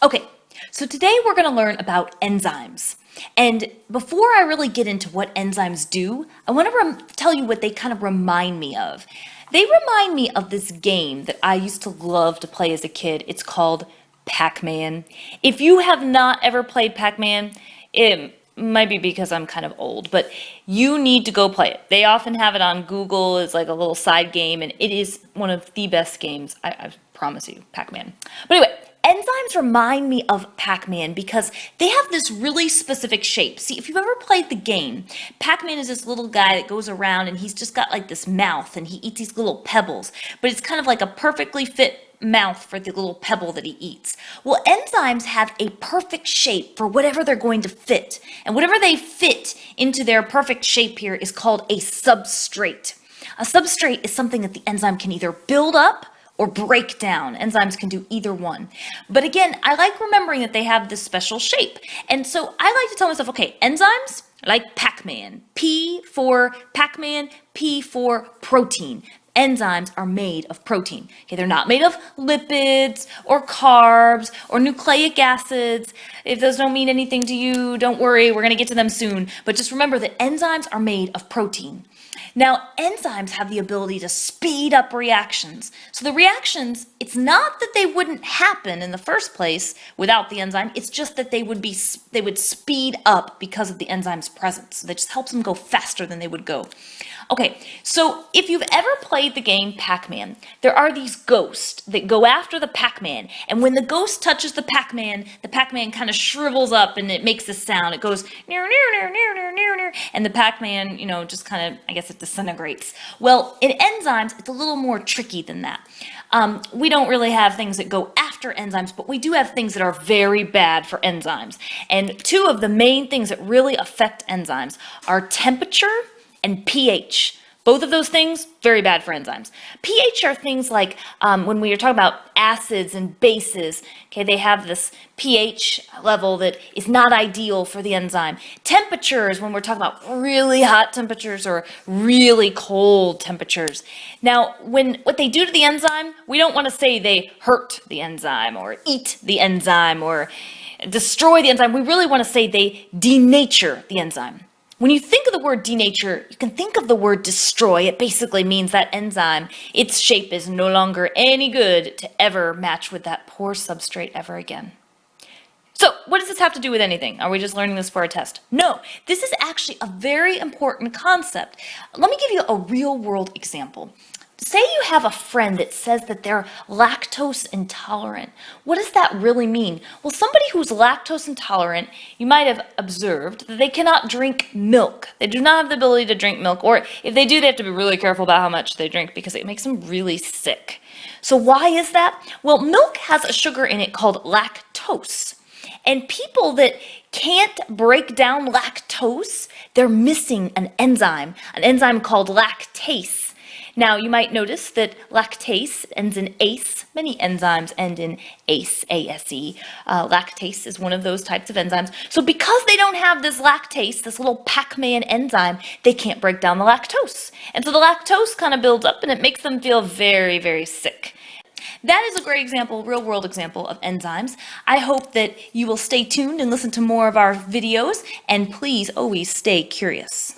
Okay, so today we're going to learn about enzymes. And before I really get into what enzymes do, I want to tell you what they kind of remind me of. They remind me of this game that I used to love to play as a kid. It's called Pac-Man. If you have not ever played Pac-Man, it might be because I'm kind of old, but you need to go play it. They often have it on Google as like a little side game, and it is one of the best games, I promise you, Pac-Man. But anyway, enzymes remind me of Pac-Man because they have this really specific shape. See, if you've ever played the game, Pac-Man is this little guy that goes around and he's just got like this mouth and he eats these little pebbles, but it's kind of like a perfectly fit mouth for the little pebble that he eats. Well, enzymes have a perfect shape for whatever they're going to fit. And whatever they fit into their perfect shape here is called a substrate. A substrate is something that the enzyme can either build up or break down. Enzymes can do either one. But again, I like remembering that they have this special shape. And so I like to tell myself, okay, enzymes, like Pac-Man. P for Pac-Man, P for protein. Enzymes are made of protein. Okay, they're not made of lipids or carbs or nucleic acids. If those don't mean anything to you, don't worry, we're going to get to them soon. But just remember that enzymes are made of protein. Now, enzymes have the ability to speed up reactions. So the reactions, it's not that they wouldn't happen in the first place without the enzyme, it's just that they would speed up because of the enzyme's presence. So that just helps them go faster than they would go. Okay, so if you've ever played the game Pac-Man, there are these ghosts that go after the Pac-Man, and when the ghost touches the Pac-Man kind of shrivels up and it makes this sound. It goes near, near, near, near, near, near, near, and the Pac-Man, just kind of, I guess it disintegrates. Well, in enzymes, it's a little more tricky than that. We don't really have things that go after enzymes, but we do have things that are very bad for enzymes. And two of the main things that really affect enzymes are temperature and pH. Both of those things, very bad for enzymes. pH are things like when we are talking about acids and bases, okay, they have this pH level that is not ideal for the enzyme. Temperatures, when we're talking about really hot temperatures or really cold temperatures. Now, what they do to the enzyme, we don't want to say they hurt the enzyme or eat the enzyme or destroy the enzyme. We really want to say they denature the enzyme. When you think of the word denature, you can think of the word destroy. It basically means that enzyme, its shape is no longer any good to ever match with that poor substrate ever again. So what does this have to do with anything? Are we just learning this for a test? No, this is actually a very important concept. Let me give you a real world example. Say you have a friend that says that they're lactose intolerant. What does that really mean? Well, somebody who's lactose intolerant, you might have observed that they cannot drink milk. They do not have the ability to drink milk, or if they do, they have to be really careful about how much they drink because it makes them really sick. So why is that? Well, milk has a sugar in it called lactose. And people that can't break down lactose, they're missing an enzyme called lactase. Now, you might notice that lactase ends in ACE. Many enzymes end in ACE, A-S-E. Lactase is one of those types of enzymes. So because they don't have this lactase, this little Pac-Man enzyme, they can't break down the lactose. And so the lactose kind of builds up and it makes them feel very, very sick. That is a great example, real-world example of enzymes. I hope that you will stay tuned and listen to more of our videos, and please always stay curious.